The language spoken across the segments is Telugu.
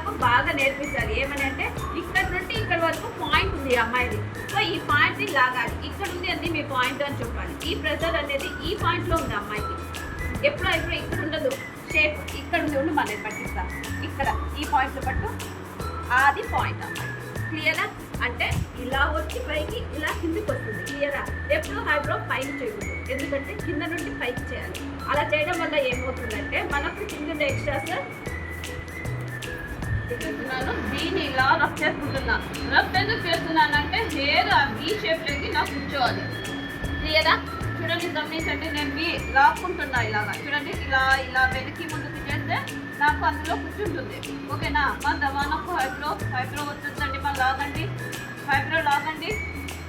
నాకు బాగా నేర్పించాలి. ఏమని అంటే ఇక్కడ నుండి ఇక్కడ వరకు పాయింట్ ఉంది అమ్మాయిది. సో ఈ పాయింట్ని లాగాలి. ఇక్కడ ఉంది అండి మీ పాయింట్ అని చెప్పాలి. ఈ ప్రెజర్ అనేది ఈ పాయింట్లో ఉంది అమ్మాయికి. ఎప్పుడు ఇక్కడ ఉండదు. షేప్ ఇక్కడ ఉంది ఉండి మనం పట్టిస్తాం. ఇక్కడ ఈ పాయింట్లో పట్టు, అది పాయింట్ అమ్మాయి. క్లియరా? అంటే ఇలా వచ్చి పైకి, ఇలా కిందికి వస్తుంది. క్లియరా? ఎప్పుడు హైబ్రో పైకి చేయకూడదు, ఎందుకంటే కింద నుండి పైకి చేయాలి. అలా చేయడం వల్ల ఏమవుతుందంటే మనకు కింద ఎక్స్ట్రాస్ దీన్ని ఇలా రఫ్ చేసుకుంటున్నా. రఫ్ ఎందుకు చేస్తున్నానంటే హెయిర్ ఈ షేప్లోకి నాకు కూర్చోవాలి. క్లియరా? చూడండి, గమనించండి. నేను లాక్కుంటున్నా ఇలాగా. చూడండి, ఇలా వెనక్కి ముందుకు చేస్తే నాకు అందులో కూర్చుంటుంది. ఓకేనా? మనకు హైబ్రో వస్తుందండి. మనం లాగండి, హైబ్రో లాగండి.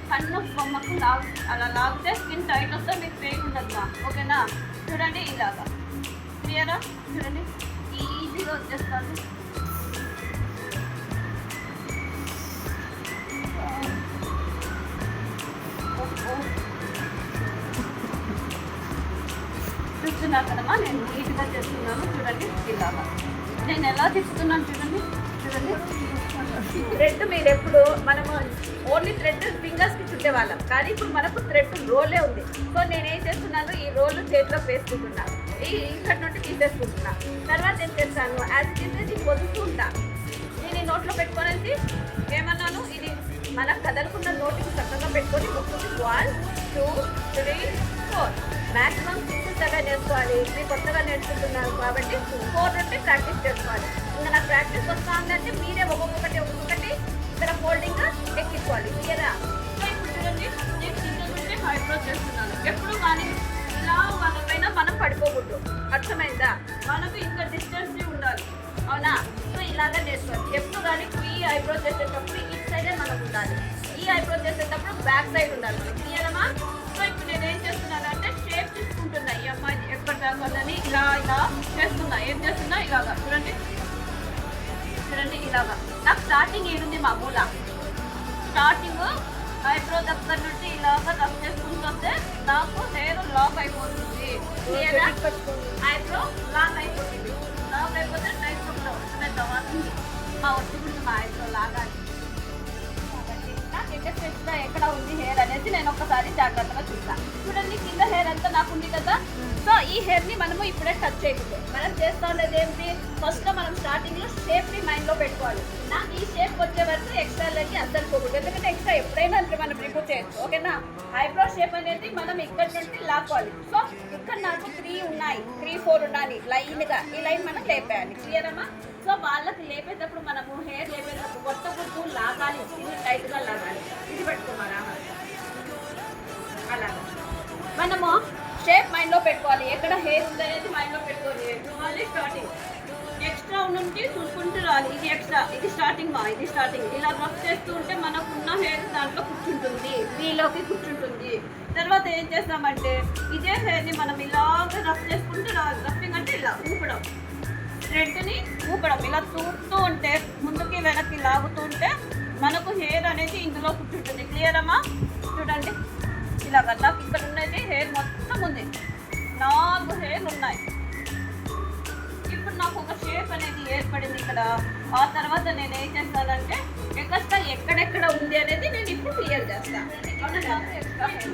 కన్ను బొమ్మకు అలా లాగితే స్కిన్ టైట్ వస్తే మీకు పెయిన్ ఉండదు. ఓకేనా? చూడండి, ఇలాగా. క్లియరా? చూడండి, ఈజీగా వచ్చేస్తుంది. చూస్తున్నారు కదమ్మా, నేను నీట్గా చేస్తున్నాను. చూడండి, ఇలాగా నేను ఎలా తిప్పుతున్నాను. చూడండి థ్రెడ్ మీరు ఎప్పుడు మనము ఓన్లీ థ్రెడ్ ఫింగర్స్కి చుట్టేవాళ్ళం, కానీ ఇప్పుడు మనకు థ్రెడ్ రోలే ఉంది. సో నేనేం చేస్తున్నాను, ఈ రోల్ చేతిలో వేసుకుంటున్నాను. ఇక్కడ నుండి తీసేసుకుంటున్నా. తర్వాత ఏం చేస్తాను, యాజ్ తీసేసి వదులుతూ ఉంటా. నేను ఈ నోట్లో పెట్టుకోనేసి ఏమన్నాను, ఇది మనం కదలకుండా నోటికి చక్కగా పెట్టుకొని ముక్కుకి 1 2 3 4 మ్యాక్సిమం 6 7 నేర్చుకోవాలి. మీరు కొత్తగా నేర్చుకుంటున్నారు కాబట్టి 4 నుండి ప్రాక్టీస్ చేసుకోవాలి. ఇంకా నాకు ప్రాక్టీస్ వస్తా ఉందంటే మీరే ఒక్కొక్కటి ఇక్కడ ఫోల్డింగ్ ఎక్కించుకోవాలి. క్లియరా? ఇప్పుడు చూడండి, నేను కింద నుండి హైబ్రో చేస్తున్నాను. ఎప్పుడు కానీ ఇలా వాళ్ళ పైన మనం పడిపోకూడదు. అర్థమైందా? మనకు ఇంత డిస్టెన్స్ ఉండాలి. అవునా? సో ఇలాగా నేర్చుకోవాలి. ఎప్పుడు కానీ ఈ ఐబ్రో చేసేటప్పుడు ఈ సైడే మనం ఉండాలి. ఈ ఐబ్రో చేసేటప్పుడు బ్యాక్ సైడ్ ఉండాలి. క్లియరమా? సో ఇప్పుడు నేను ఏం చేస్తున్నాను అంటే షేప్ తీసుకుంటున్నా. ఈ అమ్మాయి ఎక్కడ దాకాని ఇలా చేస్తున్నా. ఏం చేస్తున్నా, ఇలాగా. చూడండి, ఇలాగా. నాకు స్టార్టింగ్ ఏడుంది మా మూల. స్టార్టింగ్ ఐబ్రో దగ్గర నుండి ఇలాగా రఫ్ చేసుకుంటుంటే నాకు హెయిర్ లాక్ అయిపోతుంది. క్లియరా? ఐబ్రో లాక్ అయిపోతుంది. లాక్ అయిపోతే టైట్ కూడా వస్తుంది. మా వస్తుంది మా ఐబ్రో లాగాలి. నాకు ఎక్కడ ఉంది హెయిర్ అనేది నేను ఒక్కసారి జాగ్రత్తగా చూస్తాను. చూడండి, కింద హెయిర్ అంతా నాకు ఉంది కదా. సో ఈ హెయిర్ని మనము ఇప్పుడే టచ్ చేయకూడదు. మనం చేస్తా ఉండేది ఏంటి, ఫస్ట్లో మనం స్టార్టింగ్లో షేప్ని మైండ్లో పెట్టుకోవాలి. నాకు ఈ షేప్ వచ్చే వరకు ఎక్స్ట్రాలకి అస్సలు పోకూడదు, ఎందుకంటే ఎక్స్ట్రా ఎప్పుడైనా అంటే మనం రిమూవ్ చేయొచ్చు. ఓకేనా? ఐబ్రో షేప్ అనేది మనం ఇక్కడ నుండి లాక్కోవాలి. సో ఇక్కడ నాకు 3 ఉన్నాయి, 3 4 ఉన్నాయి లైన్గా. ఈ లైన్ మనం లేపేయాలి. క్లియరమ్మా? సో వాళ్ళకి లేపేటప్పుడు మనము హెయిర్ లేపేటప్పుడు కొత్త గుర్తు లాగాలి. ఇది టైట్గా లాగాలి. ఇది పెట్టుకోమారా? అలాగా మనము షేప్ మైండ్లో పెట్టుకోవాలి. ఎక్కడ హెయిర్ ఉందనేది మైండ్లో పెట్టుకోవాలి. స్టార్టింగ్ ఎక్స్ట్రా నుండి చూసుకుంటూ రావాలి. ఇది ఎక్స్ట్రా, ఇది స్టార్టింగ్. ఇలా రఫ్ చేస్తూ ఉంటే మనకున్న హెయిర్ దాంట్లో కూర్చుంటుంది, వీలోకి కూర్చుంటుంది. తర్వాత ఏం చేస్తామంటే ఇదే హెయిర్ని మనం ఇలాగ రఫ్ చేసుకుంటూ రావాలి. రఫింగ్ అంటే ఇలా ఊపడం, థ్రెడ్ని ఊపడం. ఇలా తూపుతూ ఉంటే ముందుకి వెనక్కి లాగుతూ ఉంటే మనకు హెయిర్ అనేది ఇందులో కూర్చుంటుంది. క్లియరమ్మా? చూడండి, ఇలాగ నాకు ఇక్కడ ఉన్నది హెయిర్ మొత్తం ఉంది. 4 హెయిర్లు ఉన్నాయి. ఇప్పుడు నాకు ఒక షేప్ అనేది ఏర్పడింది ఇక్కడ. ఆ తర్వాత నేను ఏం చేస్తానంటే ఎక్కడెక్కడ ఉంది అనేది నేను ఇప్పుడు క్లియర్ చేస్తాను.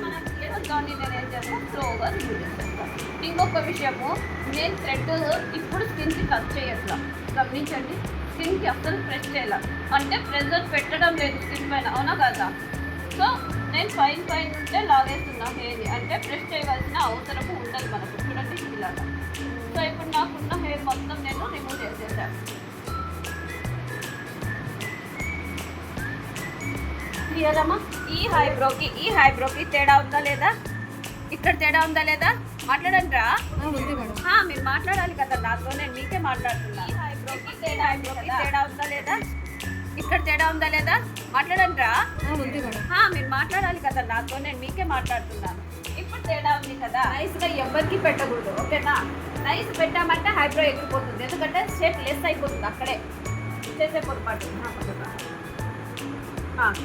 మనకు క్లియర్ దాన్ని నేను ఏం చేస్తాను, స్లోగా రిమూవ్ చేస్తాను. ఇంకొక విషయము, నేను థ్రెడ్ ఇప్పుడు స్కిన్కి టచ్ చేయట్లా. గమనించండి, స్కిన్కి అస్సలు ప్రెస్ చేయాల అంటే ప్రెజర్ పెట్టడం లేదు స్కిన్ పైన. అవునా కదా? సో నేను పైన ఉంటే లాగేస్తున్నా హెయిర్, అంటే ప్రెస్ చేయవలసిన అవసరం ఉండదు మనకు. చూడండి, ఇలాగా. సో ఇప్పుడు నాకున్న హెయిర్ మొత్తం నేను రిమూవ్ చేసేసాను. క్లియర్ అమ్మా? ఈ హైబ్రోకి తేడా ఉందా లేదా? ఇక్కడ తేడా ఉందా లేదా? మాట్లాడండి రా. మీరు మాట్లాడాలి కదా నాతో, నేను మీకే మాట్లాడుతున్నా. ఈ హైబ్రోకి తేడా ఉందా లేదా? ఇక్కడ తేడా ఉందా లేదా? మాట్లాడండి రా. మీరు మాట్లాడాలి కదా నాతో, నేను మీకే మాట్లాడుతున్నాను. ఇప్పుడు తేడా ఉంది కదా. నైస్గా ఎవరికి పెట్టకూడదు. ఓకేనా? నైస్ పెట్టామంటే హైబ్రో ఎక్కిపోతుంది, ఎందుకంటే షేప్ లెస్ అయిపోతుంది అక్కడే. చేసే పొరపాటు.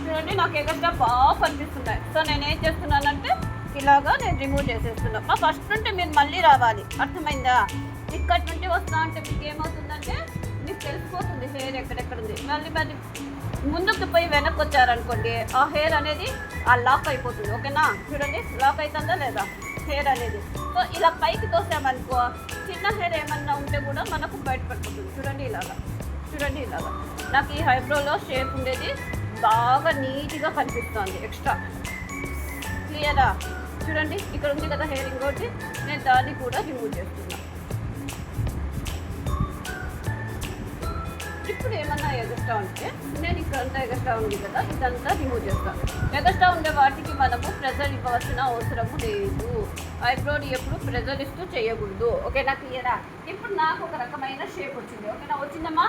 చూడండి, నాకు ఎగస్ట్రా బాగా కనిపిస్తున్నాయి. సో నేను ఏం చేస్తున్నానంటే ఇలాగా నేను రిమూవ్ చేసేస్తున్నాను. ఫస్ట్ నుండి మీరు మళ్ళీ రావాలి. అర్థమైందా? ఇక్కడి నుండి వస్తా అంటే మీకు ఏమవుతుందంటే మీకు తెలిసిపోతుంది హెయిర్ ఎక్కడెక్కడ ఉంది. మళ్ళీ ముందుకు పోయి వెనక్కి వచ్చారనుకోండి ఆ హెయిర్ అనేది ఆ లాక్ అయిపోతుంది. ఓకేనా, చూడండి లాక్ అవుతుందా లేదా హెయిర్ అనేది. సో ఇలా పైకి తోసామనుకో చిన్న హెయిర్ ఏమన్నా ఉంటే కూడా మనకు బయటపడిపోతుంది. చూడండి ఇలాగా, చూడండి ఇలాగా. నాకు ఈ ఐబ్రోలో షేప్ ఉండేది బాగా నీట్గా కనిపిస్తుంది. ఎక్స్ట్రా క్లియరా? చూడండి ఇక్కడ ఉంది కదా హెయిర్, ఇంకోటి నేను దాన్ని కూడా రిమూవ్ చేస్తున్నా. ఇప్పుడు ఏమన్నా ఎగస్ట్రా ఉంటే నేను ఇక్కడంతా ఎగస్ట్రా ఉంది కదా ఇదంతా రిమూవ్ చేస్తాను. ఎగస్ట్రా ఉండే వాటికి మనము ప్రెజర్ ఇవ్వాల్సిన అవసరము లేదు. ఐబ్రోని ఎప్పుడు ప్రెజర్ ఇస్తూ చేయకూడదు. ఓకేనా, క్లియరా? ఇప్పుడు నాకు ఒక రకమైన షేప్ వచ్చింది. ఓకేనా, వచ్చిందమ్మా?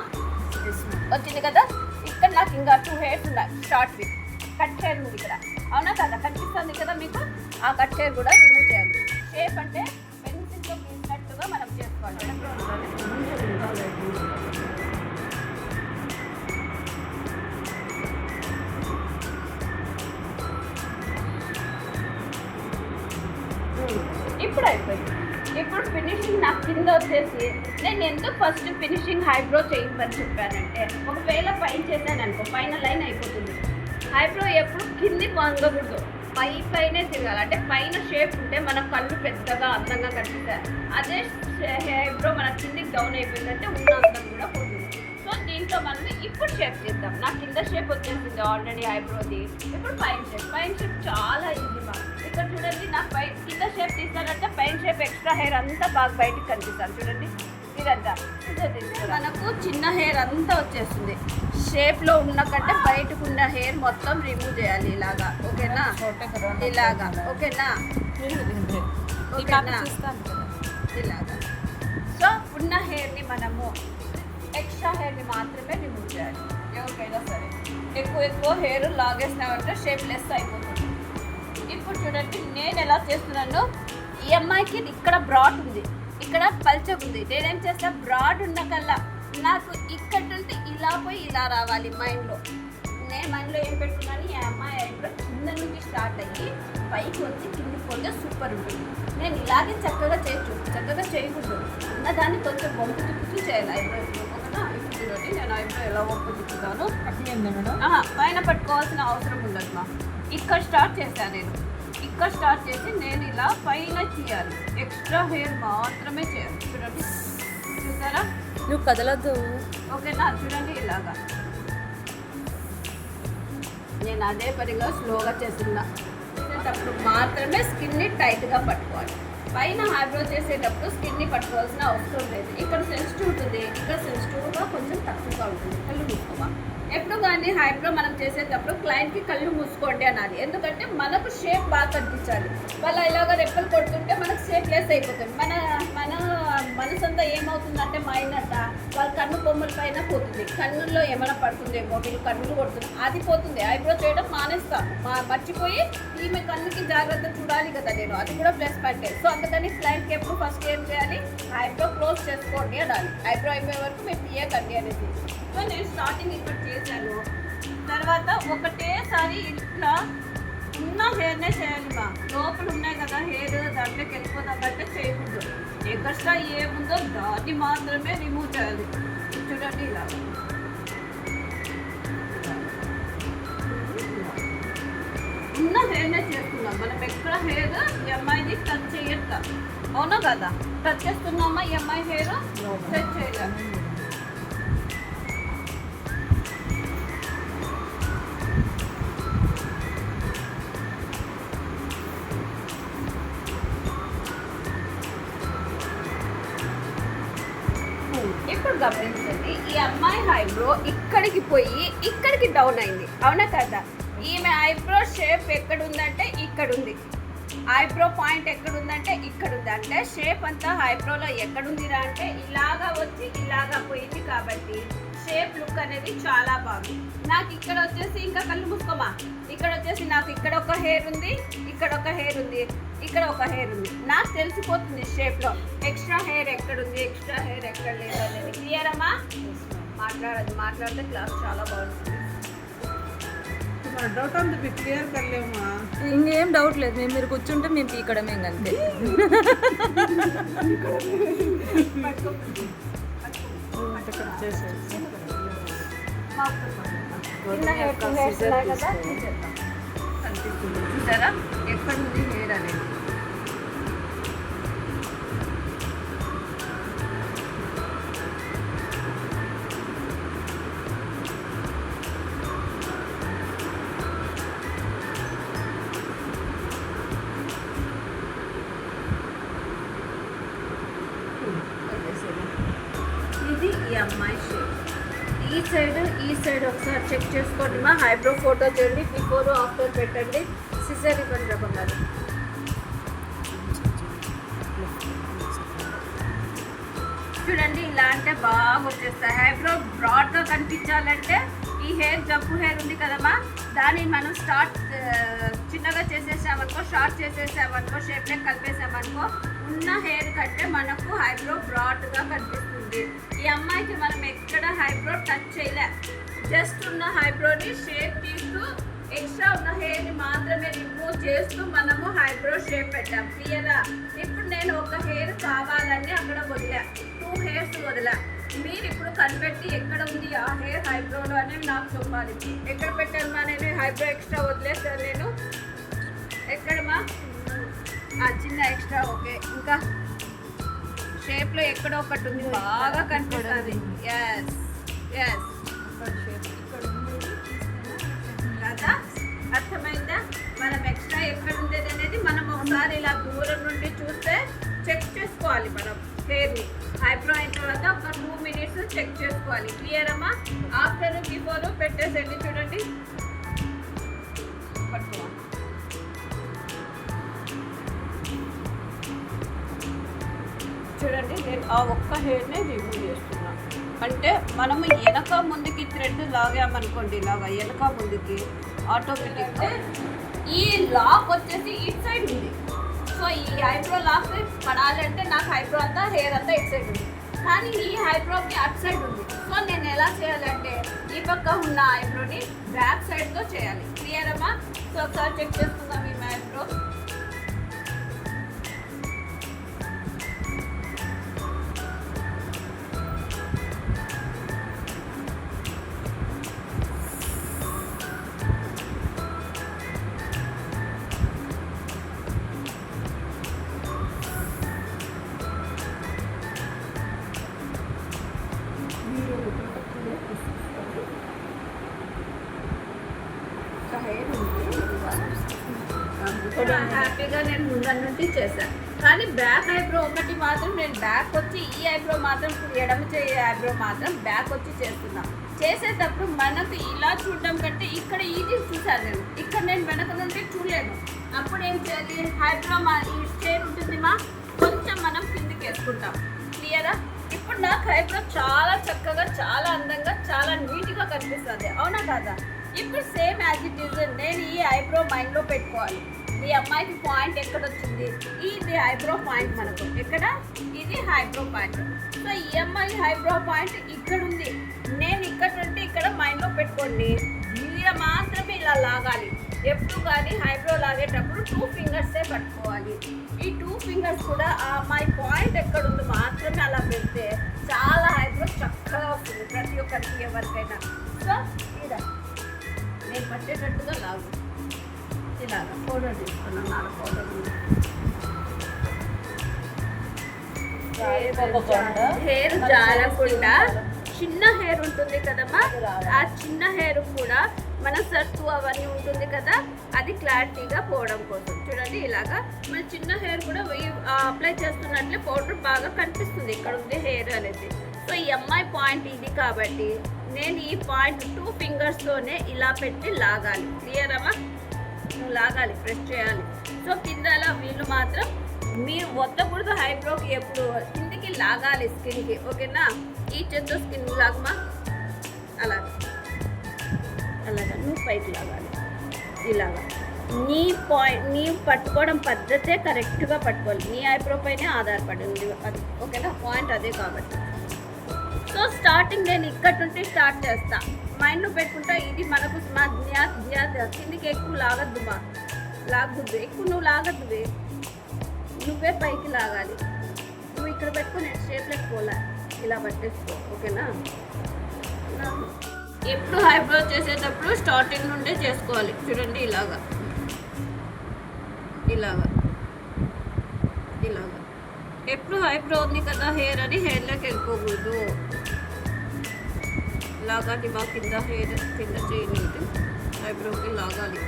వచ్చింది కదా. ఇక్కడ నాకు ఇంకా 2 హెయిర్స్ ఉన్నాయి షార్ట్వి. కట్ హెయిర్ ఉంది ఇక్కడ, అవునా కదా? కనిపిస్తుంది కదా మీకు. ఆ కట్ హెయిర్ కూడా రిమూవ్ చేయాలి. షేప్ అంటే పెన్సిల్తో గీసినట్టుగా మనం చేసుకోవాలి. ఇప్పుడు అయిపోయింది. ఇప్పుడు ఫినిషింగ్ నాకు కింద వచ్చేసి నేను ఎందుకు ఫస్ట్ ఫినిషింగ్ ఐబ్రో చేయమని చెప్పానంటే, ఒకవేళ పైన చేశాను అనుకో పైన లైన్ అయిపోతుంది. ఐబ్రో ఎప్పుడు కింది వంగకూడదు, పైనే తిరగాలి. అంటే పైన షేప్ ఉంటే మన కళ్ళు పెద్దగా అందంగా కనిపిస్తాయి. అదే ఐబ్రో మన కిందికి డౌన్ అయిపోయిందంటే ఉన్న అందం కూడా పోతుంది. సో దీంట్లో మనం ఇప్పుడు షేప్ చేద్దాం. నా కింద షేప్ వచ్చేసింది ఆల్రెడీ ఐబ్రోది. ఇప్పుడు పైన షేప్ చాలా ఈజీ మా. ఇక్కడ చూడండి నాకు కింద షేప్ తీస్తానంటే పైన షేప్ ఎక్స్ట్రా హెయిర్ అంతా బాగా బయటకు కనిపిస్తాను. చూడండి ఇదంతా మనకు చిన్న హెయిర్ అంతా వచ్చేస్తుంది. షేప్లో ఉన్న కంటే బయటకు ఉన్న హెయిర్ మొత్తం రిమూవ్ చేయాలి ఇలాగా. ఓకేనా, ఇలాగా. ఓకేనా, ఓకేనా, ఇలాగా. సో ఉన్న హెయిర్ని మనము ఎక్స్ట్రా హెయిర్ని మాత్రమే రిమూవ్ చేయాలి. ఎవరికైనా సరే ఎక్కువ హెయిర్ లాగేసినామంటే షేప్ లెస్ అయిపోతుంది. ఇప్పుడు చూడండి నేను ఎలా చేస్తున్నాను. ఈ అమ్మాయికి ఇక్కడ బ్రాడ్ ఉంది, ఇక్కడ పల్చగా ఉంది. నేనేం చేస్తా, బ్రాడ్ ఉన్న కల్లా నాకు ఇక్కడ నుండి ఇలా పోయి ఇలా రావాలి మైండ్లో. నేను మైండ్లో ఏం పెట్టుకున్నాను, ఈ అమ్మాయి ఐబ్రో కింద నుంచి స్టార్ట్ అయ్యి పైకి వచ్చి కిందికి పోతే సూపర్ ఉంటుంది. నేను ఇలాగే చక్కగా చేయొచ్చు, చక్కగా చేయకూడదు. దాన్ని కొంచెం వంపు తిప్పుతూ చేయాలి ఐబ్రో. ఓకేనా, ఇప్పుడు చూడండి నేను ఐబ్రో ఎలా వంపు తిప్పుతాను. పైన పట్టుకోవాల్సిన అవసరం ఉండదు మా. ఇక్కడ స్టార్ట్ చేశాను నేను. ఇక్కడ స్టార్ట్ చేసి నేను ఇలా పైన చేయాలి. ఎక్స్ట్రా హెయిర్ మాత్రమే చేయాలి. చూడండి, చూసారా? నువ్వు కదలద్దు. ఓకేనా, చూడండి ఇలాగా. నేను అదే పనిగా స్లోగా చేస్తున్నా. చేసేటప్పుడు మాత్రమే స్కిన్ని టైట్గా పట్టుకోవాలి. పైన ఐబ్రో చేసేటప్పుడు స్కిన్ని పట్టుకోవాల్సిన అవసరం లేదు. ఇక్కడ సెన్సిటివ్ ఉంటుంది, ఇక్కడ సెన్సిటివ్గా కొంచెం తక్కువగా ఉంటుంది. కళ్ళు మూసుకోమా. ఎప్పుడు కానీ ఐబ్రో మనం చేసేటప్పుడు క్లయింట్కి కళ్ళు మూసుకోండి అనాలి. ఎందుకంటే మనకు షేప్ బాగా కనిపించాలి. వాళ్ళు ఇలాగ రెప్పలు కొడుతుంటే మనకు షేప్ లెస్ అయిపోతుంది. మన మనసంతా ఏమవుతుందంటే మైండ్ అంతా వాళ్ళ కన్ను బొమ్మల పైన పోతుంది. కన్నుల్లో ఏమైనా పడుతుందేమో, వీళ్ళు కన్నులు కొడుతుంది, అది పోతుంది. ఐబ్రో చేయడం మానేస్తాను, మర్చిపోయి ఈమె కన్నుకి జాగ్రత్త చూడాలి కదా నేను. అది కూడా ప్లస్ పాయింటే. సో అందుకని క్లయింట్కి ఎప్పుడు ఫస్ట్ ఏం చేయాలి, ఐబ్రో క్లోజ్ చేసుకోండి అనాలి. ఐబ్రో అయిపోయే వరకు మీరు తీయకండి అనేది. సో నేను స్టార్టింగ్ ఇక్కడ చేశాను. తర్వాత ఒకటేసారి ఇట్లా ఉన్న హెయిర్నే చేయాలి మా. లోపల ఉన్నాయి కదా హెయిర్, దాంట్లోకి వెళ్ళిపోతామంటే చేయకూడదు. ఎక్స్ట్రా ఏముందో దాన్ని మాత్రమే రిమూవ్ చేయాలి. చూడండి ఇలా ఉన్న హెయిర్నే చేస్తున్నాం మనం. ఎక్కడ హెయిర్ ఈ అమ్మాయిని టచ్ చేయట్లా, అవునా కదా? టచ్ చేస్తున్నామా ఈ అమ్మాయి హెయిర్? టచ్ చేయలేదు. ఇప్పుడు గమనించండి, ఈ అమ్మాయి ఐబ్రో ఇక్కడికి పోయి ఇక్కడికి డౌన్ అయింది, అవునా కదా? ఈమె ఐబ్రో షేప్ ఎక్కడుందంటే ఇక్కడ ఉంది. ఐబ్రో పాయింట్ ఎక్కడుందంటే ఇక్కడ ఉంది. అంటే షేప్ అంతా ఐబ్రోలో ఎక్కడుందిరా అంటే ఇలాగా వచ్చి ఇలాగా పోయింది. కాబట్టి షేప్ లుక్ అనేది చాలా బాగుంది. నాకు ఇక్కడ వచ్చేసి ఇంకా కళ్ళు మూసుకోమా. ఇక్కడ వచ్చేసి నాకు ఇక్కడ ఒక హెయిర్ ఉంది, ఇక్కడ ఒక హెయిర్ ఉంది, ఇక్కడ ఒక హెయిర్ ఉంది. నాకు తెలిసిపోతుంది షేప్లో ఎక్స్ట్రా హెయిర్ ఎక్కడుంది, ఎక్స్ట్రా హెయిర్ ఎక్కడ లేదు అనేది. క్లియర్ అమ్మా? మాట్లాడితే క్లాస్ చాలా బాగుంటుంది. డౌట్ అంతా క్లియర్ కర్లేమా. ఇంకేం డౌట్ లేదు. మీరు కూర్చుంటే మేము తీయడమే అంతే. ఇంత కట్ చేసేసి చిన్న హెయిర్ టూ హెయిర్స్ ఉన్నాయి కదా తీసేద్దాం. కనిపిస్తుంది చూసారా ఎక్కడ ఉంది హెయిర్ అనేది. ఇది ఈ అమ్మాయి షేప్. ఈ సైడ్ ఒకసారి చెక్ చేసుకోండి మా. హైబ్రో ఫోటో చూడండి, బిఫోర్ ఆఫ్టర్ పెట్టండి. సిజర్ ఇవ్వండి రకన్నారు. చూడండి ఇలా అంటే బాగా వచ్చేస్తాయి. హైబ్రో బ్రాడ్గా కనిపించాలంటే ఈ హెయిర్ జంపు హెయిర్ ఉంది కదమ్మా, దాన్ని మనం చిన్నగా చేసేసామనుకో, షార్ట్ చేసేసామనుకో, షేప్ నెక్ కలిపేసామనుకో, ఉన్న హెయిర్ కంటే మనకు హైబ్రో బ్రాడ్గా కనిపిస్తుంది. ఈ అమ్మాయికి మనం ఎక్కడ హైబ్రో టచ్ చేయలే, జస్ట్ ఉన్న హైబ్రోని షేప్ తీస్తూ ఎక్స్ట్రా ఉన్న హెయిర్ని మాత్రమే రిమూవ్ చేస్తూ మనము హైబ్రో షేప్ పెట్టాం. క్లియరా? ఇప్పుడు నేను ఒక హెయిర్ కావాలని అక్కడ వదిలా, 2 హెయిర్స్ వదిలా. మీరు ఇప్పుడు కనిపెట్టి ఎక్కడ ఉంది ఆ హెయిర్ హైబ్రోలో అనేది నాకు చెప్పాలి. ఎక్కడ పెట్టాను నేను హైబ్రో ఎక్స్ట్రా వదిలేస్తాను నేను. ఎక్కడమా? చిన్న ఎక్స్ట్రా. ఓకే, ఇంకా షేప్లో ఎక్కడో ఒకటి ఉంది బాగా కనిపిస్తుంది. ఎస్ ఎస్ కదా, అర్థమైందా? మనం ఎక్స్ట్రా ఎక్కడ ఉండేది అనేది మనం ఒకసారి ఇలా దూరం నుండి చూస్తే చెక్ చేసుకోవాలి. మనం హెయిర్ని హైబ్రో అయిన తర్వాత ఒక 2 మినిట్స్ చెక్ చేసుకోవాలి. క్లియర్ అమ్మా? ఆఫ్టర్ బిఫోర్ పెట్టేసండి. చూడండి పట్టుకోవాలి. చూడండి నేను ఆ ఒక్క హెయిర్నే రిమూవ్ చేస్తున్నాను. అంటే మనము వెనక ముందుకి థ్రెడ్ లాగామనుకోండి, ఇలాగా వెనక ముందుకి ఆటోమేటిక్గా ఈ లాక్ వచ్చేసి ఇటు సైడ్ ఉంది. సో ఈ హైబ్రో లాక్ పడాలంటే నాకు హైబ్రో అంతా హెయిర్ అంతా ఇటు సైడ్ ఉంది, కానీ ఈ హైబ్రోకి అటు సైడ్ ఉంది. సో నేను ఎలా చేయాలంటే ఈ పక్క ఉన్న హైబ్రోని బ్యాక్ సైడ్తో చేయాలి. క్లియర్ అమ్మా? సో ఒకసారి చెక్ చేసుకుందాం ఈ హైబ్రో. హ్యాపీగా నేను ముందర నుండి చేశాను, కానీ బ్యాక్ ఐబ్రో ఒకటి మాత్రం నేను బ్యాక్ వచ్చి ఈ ఐబ్రో మాత్రం ఎడమ చేయ ఐబ్రో మాత్రం బ్యాక్ వచ్చి చేస్తున్నాను. చేసేటప్పుడు మనకు ఇలా చూడడం కంటే ఇక్కడ ఇది చూసాను నేను, ఇక్కడ నేను వెనక నుండి చూడలేను. అప్పుడు ఏం చేయాలి? హైబ్రో ఈ షేర్ ఉంటుంది మా, కొంచెం మనం కిందికి వేసుకుంటాం. క్లియరా? ఇప్పుడు నాకు హైబ్రో చాలా చక్కగా, చాలా అందంగా, చాలా నీట్గా కనిపిస్తుంది. అవునా కాదా? ఇప్పుడు సేమ్ యాజ్ ఇట్ ఈజ్ నేను ఈ ఐబ్రో మైండ్లో పెట్టుకోవాలి. ఈ అమ్మాయికి పాయింట్ ఎక్కడ వచ్చింది? ఇది ఐబ్రో పాయింట్ మనకు ఎక్కడ? ఇది ఐబ్రో పాయింట్. సో ఈ అమ్మాయి ఐబ్రో పాయింట్ ఇక్కడ ఉంది. నేను ఇక్కడ నుండి ఇక్కడ మైండ్లో పెట్టుకోండి. ఇలా మాత్రమే ఇలా లాగాలి. ఎప్పుడు కానీ ఐబ్రో లాగేటప్పుడు 2 ఫింగర్సే పట్టుకోవాలి. ఈ 2 ఫింగర్స్ కూడా ఆ అమ్మాయి పాయింట్ ఎక్కడ ఉందో మాత్రమే అలా పెడితే చాలా ఐబ్రో చక్కగా వస్తుంది ప్రతి ఒక్కరికి, ఎవరికైనా. సో ఇలా నేను పట్టేటట్టుగా లాగు. ఇలాగా ఫోటో తీసుకున్నాను, నా ఫోటో హెయిర్ జారకుండా చిన్న హెయిర్ ఉంటుంది కదమ్మా, ఆ చిన్న హెయిర్ కూడా మన సర్తు అవన్నీ ఉంటుంది కదా, అది క్లారిటీగా పోవడం కోసం. చూడండి ఇలాగా మన చిన్న హెయిర్ కూడా అప్లై చేస్తున్నట్లే పౌడర్ బాగా కనిపిస్తుంది ఇక్కడ ఉంది హెయిర్ అనేది. సో ఈ అమ్మాయి పాయింట్ ఇది కాబట్టి నేను ఈ పాయింట్ 2 ఫింగర్స్తోనే ఇలా పెట్టి లాగాలి. క్లియర్ అమ్మా? నువ్వు లాగాలి, ప్రెస్ చేయాలి. సో కింద అలా వీళ్ళు మాత్రం మీరు వద్దకూడదు. హైబ్రోకి ఎప్పుడు కిందికి లాగాలి స్కిన్కి, ఓకేనా? ఈ చేత్తో స్కిన్ లాగమా, అలాగా అలాగా నువ్వు పైకి లాగాలి. ఇలాగా నీ పాయింట్ నీ పట్టుకోవడం పద్ధతే కరెక్ట్గా పట్టుకోవాలి. నీ ఐబ్రో పైనే ఆధారపడి ఉంది అది, ఓకేనా? పాయింట్ అదే కాబట్టి. సో స్టార్టింగ్ నేను ఇక్కడ నుండి స్టార్ట్ చేస్తా, మైండ్లో పెట్టుకుంటా. ఇది మనకు మా కిందికి ఎక్కువ లాగద్దు, మా లాగద్దు ఎక్కువ, నువ్వు లాగద్దు, నువ్వే పైకి లాగాలి. నువ్వు ఇక్కడ పెట్టుకుని నేను షేప్లోకి పోలే. ఇలా పట్టేసుకో, ఓకేనా? ఎప్పుడు ఐబ్రో చేసేటప్పుడు స్టార్టింగ్ నుండే చేసుకోవాలి. చూడండి, ఇలాగా ఇలాగా ఇలాగా. ఎప్పుడు ఐబ్రో ఉంది కదా హెయిర్ అని హెయిర్లోకి వెళ్ళిపోకూడదు. లాగాలి బాగా కింద, హెయిర్ కింద చేయలేదు, ఐబ్రోకి లాగాలి.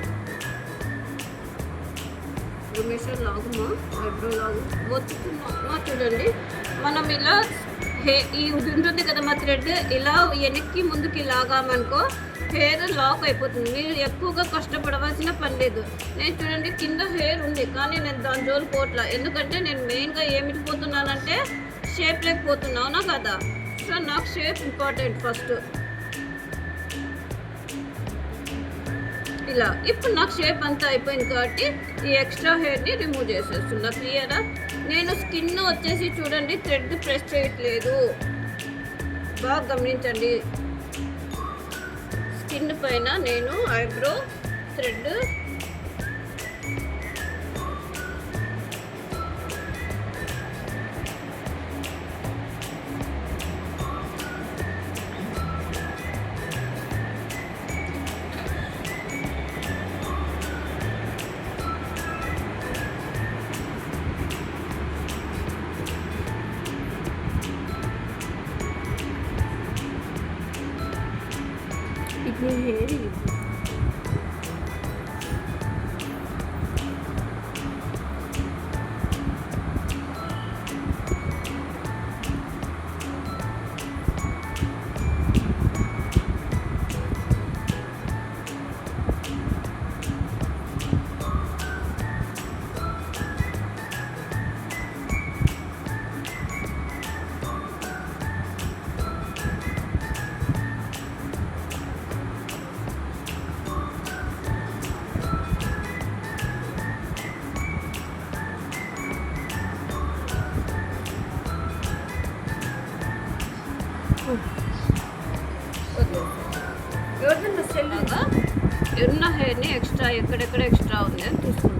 రమేశ్వర్ లాగుమా, ఐబ్రో లాగు మొత్తుకున్నా. చూడండి, మనం ఇలా ఈ ఉంటుంది కదా మా థ్రెడ్, ఇలా వెనక్కి ముందుకి లాగామనుకో హెయిర్ లాక్ అయిపోతుంది. మీరు ఎక్కువగా కష్టపడవలసిన పని లేదు. నేను చూడండి కింద హెయిర్ ఉంది కానీ నేను దాని జోలు పోట్లా. ఎందుకంటే నేను మెయిన్గా ఏమిటి పోతున్నానంటే షేప్ లేకపోతున్నా, అవునా కదా? సో నాకు షేప్ ఇంపార్టెంట్ ఫస్ట్. ఇలా ఇప్పుడు నాకు షేప్ అంతా అయిపోయింది కాబట్టి ఈ ఎక్స్ట్రా హెయిర్ని రిమూవ్ చేసేస్తున్నా. క్లియరా? నేను స్కిన్ వచ్చేసి చూడండి థ్రెడ్ ప్రెస్ చేయట్లేదు, బాగా గమనించండి. స్కిన్ పైన నేను ఐబ్రో థ్రెడ్ ఇప్పుడు హెయిర్ ఎవరిదన్నా సెల్లుగా ఉన్న హెయిర్ని ఎక్స్ట్రా ఎక్కడెక్కడ ఎక్స్ట్రా ఉంది అని తీసుకుంటున్నాను.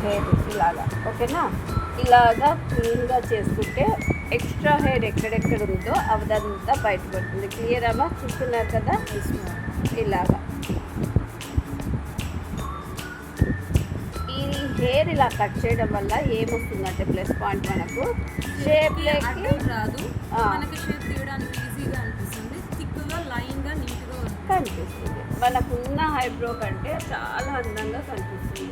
హెయిర్ ఇలాగా, ఓకేనా? ఇలాగా క్లీన్గా చేసుకుంటే ఎక్స్ట్రా హెయిర్ ఎక్కడెక్కడ ఉందో అదంతా బయటపడుతుంది. క్లియర్ అమ్మా? చూస్తున్నారు కదా ఇలాగా. ఈ హెయిర్ ఇలా కట్ చేయడం వల్ల ఏమొస్తుందంటే ప్లస్ పాయింట్, మనకు షేప్ రాదు, మనకి షేప్ తీయడానికి ఈజీగా అనిపిస్తుంది, థిక్గా లైన్గా నీట్గా కనిపిస్తుంది. మనకున్న ఐబ్రో కంటే చాలా అందంగా కనిపిస్తుంది.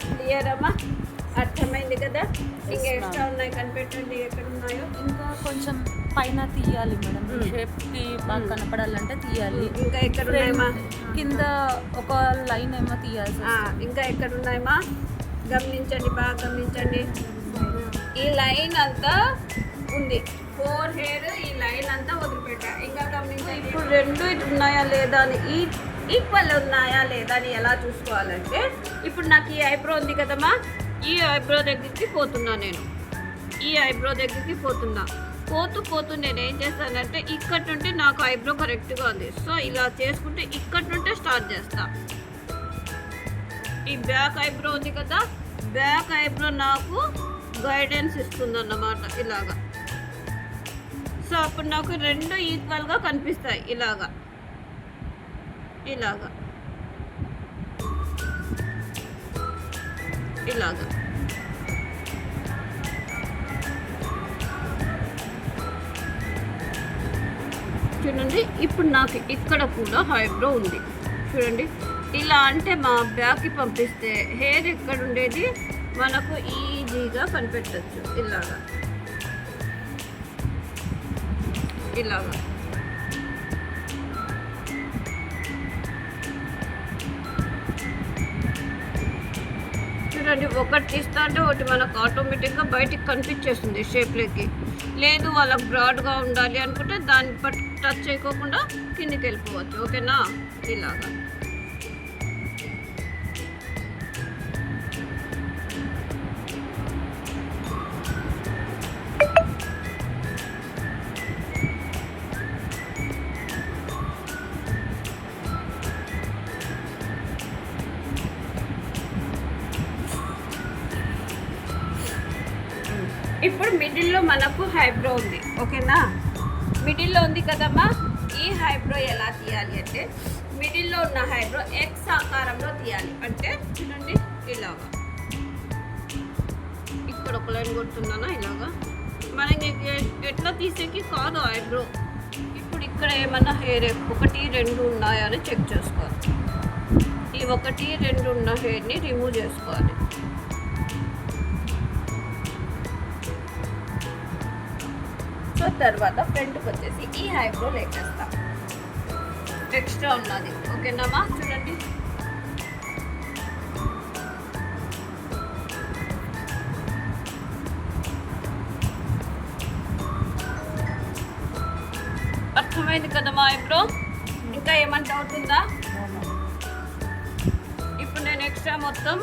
క్లియర్ అమ్మా? అర్థమైంది కదా? ఇంకా ఎక్స్ట్రా ఉన్నాయి కనిపెట్టండి ఎక్కడ ఉన్నాయో. ఇంకా కొంచెం పైన తీయాలి మేడం, షేప్కి బాగా కనపడాలంటే తీయాలి. ఇంకా ఎక్కడ ఉన్నాయమ్మా? కింద ఒక లైన్ ఏమో తీయాలి. ఇంకా ఎక్కడ ఉన్నాయమ్మా? గమనించండి, బాగా గమనించండి. ఈ లైన్ అంతా ఉంది, 4 హెయిర్ ఈ లైన్ అంతా వదిలిపెట్టా. ఇంకా గమనించండి, ఇప్పుడు రెండు ఇటు ఉన్నాయా లేదా అని, ఈక్వల్ ఉన్నాయా లేదా అని ఎలా చూసుకోవాలంటే, ఇప్పుడు నాకు ఈ ఐబ్రో ఉంది కదమ్మా, ఈ ఐబ్రో దగ్గరికి పోతున్నా నేను, ఈ ఐబ్రో దగ్గరికి పోతున్నా. పోతూ నేను ఏం చేస్తానంటే ఇక్కడ నుండి నాకు ఐబ్రో కరెక్ట్గా ఉంది, సో ఇలా చేసుకుంటే ఇక్కడ నుండే స్టార్ట్ చేస్తా. ఈ బ్యాక్ ఐబ్రో ఉంది కదా, బ్యాక్ ఐబ్రో నాకు గైడెన్స్ ఇస్తుంది అన్నమాట ఇలాగా. సో అప్పుడు నాకు రెండు ఈక్వల్గా కనిపిస్తాయి ఇలాగా ఇలాగా ఇలాగా. చూడండి. ఇప్పుడు నాకు ఇక్కడ కూడా ఐబ్రో ఉంది చూడండి. ఇలా అంటే మా బ్యాక్కి పంపిస్తే హెయిర్ ఎక్కడ ఉండేది మనకు ఈజీగా కనిపెట్టచ్చు. ఇలాగా ఇలాగా చూడండి. ఒకటి తీస్తా అంటే ఒకటి మనకు ఆటోమేటిక్గా బయటికి కనిపించేస్తుంది షేప్లోకి. లేదు వాళ్ళకి బ్రాడ్గా ఉండాలి అనుకుంటే దాన్ని పట్టు టచ్ చేయకోకుండా కిందికి వెళ్ళిపోవచ్చు. ఓకేనా? ఇలాగా ఇప్పుడు మిడిల్లో మనకు ఐబ్రో ఉంది. ఓకేనా? మిడిల్లో ఉంది కదమ్మా. ఈ ఐబ్రో ఎలా తీయాలి అంటే మిడిల్లో ఉన్న ఐబ్రో ఎక్స్ ఆకారంలో తీయాలి. అంటే చూడండి ఇలాగా ఇక్కడ ఒక లైన్ కొడుతున్నానా ఇలాగా. మనకి ఎట్లా తీసేకి కాదు ఐబ్రో. ఇప్పుడు ఇక్కడ ఏమన్నా హెయిర్ 1, 2 ఉన్నాయా అని చెక్ చేసుకోవాలి. ఈ 1, 2 ఉన్న హెయిర్ని రిమూవ్ చేసుకోవాలి. సో తర్వాత ఫ్రంట్కి వచ్చేసి ఈ ఐబ్రో లేకేస్తాం. ఎక్స్ట్రా ఉన్నది. ఓకేనామా? చూడండి అర్థమైంది కదమ్మా ఐబ్రో. ఇంకా ఏమంటే అవుతుందా? ఇప్పుడు నేను ఎక్స్ట్రా మొత్తం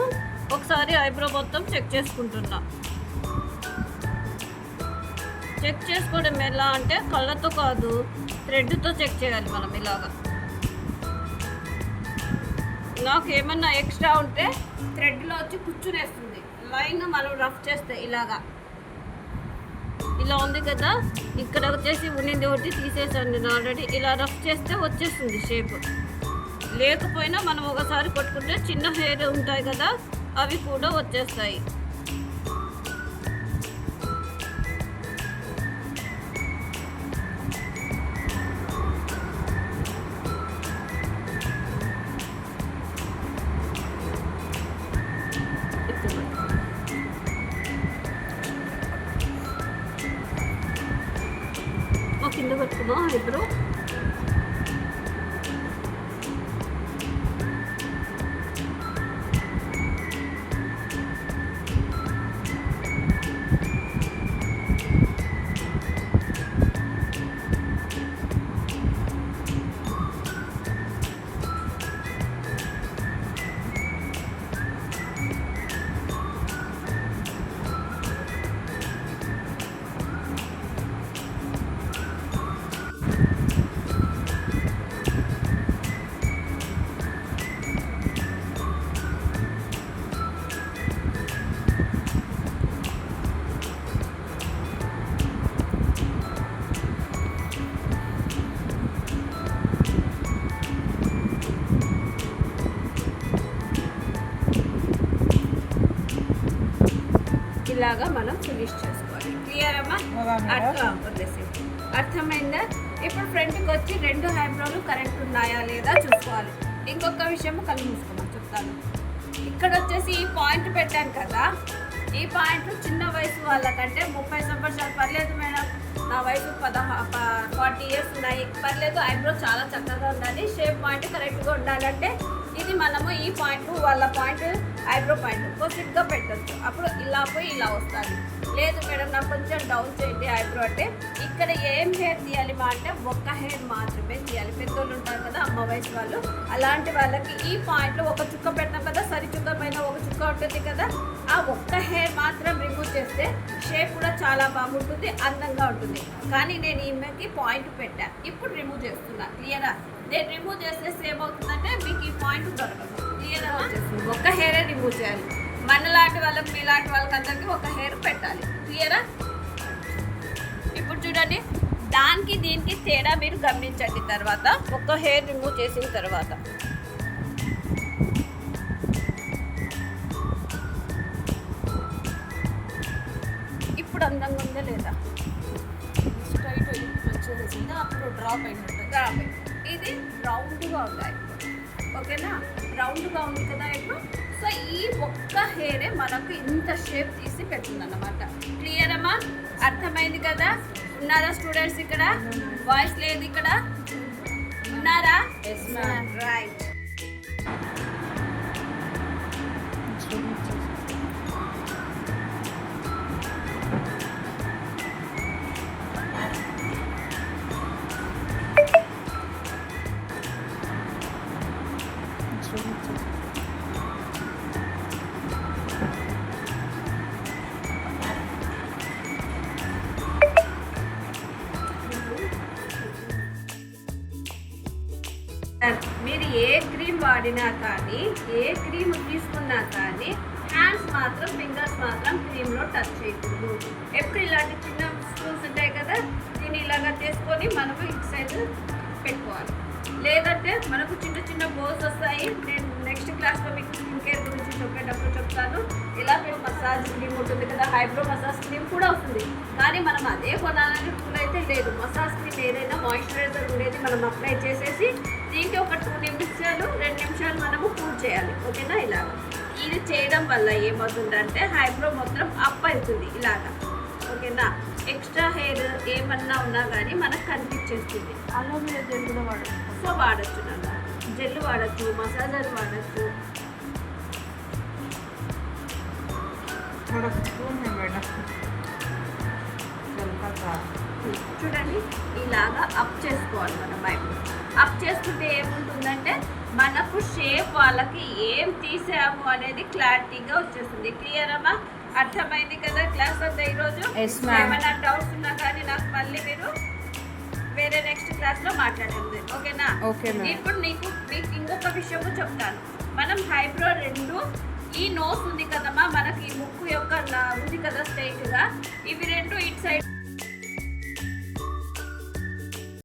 ఒకసారి ఐబ్రో మొత్తం చెక్ చేసుకుంటున్నా. చెక్ చేసుకోవడం ఎలా అంటే కళ్ళతో కాదు, థ్రెడ్తో చెక్ చేయాలి మనం. ఇలాగా నాకు ఏమన్నా ఎక్స్ట్రా ఉంటే థ్రెడ్లో వచ్చి కూర్చునేస్తుంది. లైన్ మనం రఫ్ చేస్తే ఇలాగా ఇలా ఉంది కదా, ఇక్కడ వచ్చేసి ఉన్నింది ఒకటి తీసేసాను నేను ఆల్రెడీ. ఇలా రఫ్ చేస్తే వచ్చేస్తుంది షేప్. లేకపోయినా మనం ఒకసారి కొట్టుకుంటే చిన్న హెయిర్ ఉంటాయి కదా, అవి కూడా వచ్చేస్తాయి. కింద పెట్టుకున్నా ఇప్పుడు ఇలాగా మనం ఫినిష్ చేసుకోవాలి. క్లియర్ అమ్మా? అర్థమైందా? ఇప్పుడు ఫ్రంట్కి వచ్చి 2 ఐబ్రోలు కరెక్ట్ ఉన్నాయా లేదా చూసుకోవాలి. ఇంకొక విషయం కళ్ళు మూసుకోమని చెప్తాను. ఇక్కడ వచ్చేసి ఈ పాయింట్ పెట్టాను కదా, ఈ పాయింట్లు చిన్న వయసు వాళ్ళకంటే 30 సంవత్సరాలు పర్లేదు మేడం, నా వయసు 40 ఇయర్స్ ఉన్నాయి, పర్లేదు, ఐబ్రో చాలా చక్కగా ఉండాలి, షేప్ పాయింట్ కరెక్ట్గా ఉండాలంటే ఇది మనము ఈ పాయింట్ వాళ్ళ పాయింట్ ఐబ్రో పాయింట్ ఆపోజిట్గా పెట్టచ్చు. అప్పుడు ఇలా పోయి ఇలా వస్తుంది. లేదు మేడం నాకు కొంచెం డౌన్ చేయండి ఐబ్రో అంటే ఇక్కడ ఏం హెయిర్ తీయాలి మా అంటే ఒక్క హెయిర్ మాత్రమే తీయాలి. పెద్దోళ్ళు ఉంటారు కదా, అమ్మ వయసు వాళ్ళు, అలాంటి వాళ్ళకి ఈ పాయింట్లో ఒక చుక్క పెడతాం కదా, సరి చుక్క పైన ఒక చుక్క ఉంటుంది కదా, ఆ ఒక్క హెయిర్ మాత్రం రిమూవ్ చేస్తే షేప్ కూడా చాలా బాగుంటుంది, అందంగా ఉంటుంది. కానీ నేను ఈమెకి పాయింట్ పెట్టా, ఇప్పుడు రిమూవ్ చేస్తున్నా. క్లియరా? నేను రిమూవ్ చేస్తే సేమ్ అవుతుందంటే మీకు ఈ పాయింట్ దొరకదు. క్లియర్గా వచ్చేస్తుంది. ఒక్క హెయిరే రిమూవ్ చేయాలి. మనలాంటి వాళ్ళకి మీలాంటి వాళ్ళకి అందరికీ ఒక హెయిర్ పెట్టాలి. క్లియరా? ఇప్పుడు చూడండి, దానికి దీనికి తేడా మీరు గమనించండి. తర్వాత ఒక్క హెయిర్ రిమూవ్ చేసిన తర్వాత ఇప్పుడు అందంగా ఉందా లేదా? స్ట్రైట్ మంచిగా వచ్చేసింది, అప్పుడు డ్రాప్ అయినట్టు. రాబోయే ఇది రౌండ్గా ఉన్నాయి, ఓకేనా? రౌండ్గా ఉంది కదా ఇప్పుడు. సో ఈ ఒక్క హెయిరే మనకు ఇంత షేప్ తీసి పెడుతుందన్నమాట. క్లియర్ అమ్మా? అర్థమైంది కదా? ఉన్నారా స్టూడెంట్స్ ఇక్కడ? వాయిస్ లేదు ఇక్కడ, ఉన్నారా? రైట్. మీరు ఏ క్రీమ్ వాడినా కానీ, ఏ క్రీమ్ తీసుకున్నా కానీ హ్యాండ్స్ మాత్రం, ఫింగర్స్ మాత్రం క్రీమ్లో టచ్ చేయకూడదు. ఎప్పుడు ఇలాంటి చిన్న స్పూన్స్ ఉంటాయి కదా, దీన్ని ఇలాగా చేసుకొని మనము ఇటు సైడ్ పెట్టుకోవాలి. లేదంటే మనకు చిన్న చిన్న బోల్స్ వస్తాయి. నేను నెక్స్ట్ క్లాస్లో మీకు స్కిన్ కేర్ గురించి చెప్పేటప్పుడు చెప్తాను. ఇలా మీరు మసాజ్ క్రీమ్ ఉంటుంది కదా, హైబ్రో మసాజ్ క్రీమ్ కూడా వస్తుంది. కానీ మనం అదే కొనాలని రూల్ అయితే లేదు. మసాజ్ క్రీమ్ ఏదైనా మాయిశ్చరైజర్ ఉండేది మనం అప్లై చేసేసి దీనికి ఒక 2 నిమిషాలు 2 నిమిషాలు మనము కూల్ చేయాలి, ఓకేనా? ఇలాగా ఇది చేయడం వల్ల ఏమవుతుందంటే హైబ్రో మొత్తం అప్ అవుతుంది ఇలాగా, ఓకేనా? ఎక్స్ట్రా హెయిర్ ఏమన్నా ఉన్నా కానీ మనకు కనిపించేస్తుంది. అలోవెరా జెల్ కూడా వాడచ్చు. సో వాడచ్చు నాన్న, జెల్ వాడచ్చు, మసాజర్ వాడచ్చు. చూడండి ఇలాగా అప్ చేసుకోవాలి మనం. బయట అప్ చేసుకుంటే ఏముంటుందంటే మనకు షేప్ వాళ్ళకి ఏం తీసాము అనేది క్లారిటీగా వచ్చేస్తుంది. క్లియర్ అమ్మా? అర్థమైంది కదా క్లాస్ అంతా ఈరోజు? ఏమైనా డౌట్స్ ఉన్నా కానీ నాకు మళ్ళీ మీరు వేరే నెక్స్ట్ క్లాస్లో మాట్లాడండి, ఓకేనా? ఇప్పుడు మీకు ఇంకొక విషయము చెప్తాను. మనం హైబ్రో 2 ఈ నోస్ ఉంది కదమ్మా, మనకి ఈ ముక్కు యొక్క ఉంది కదా స్ట్రైట్గా, ఇవి 2 ఇటు సైడ్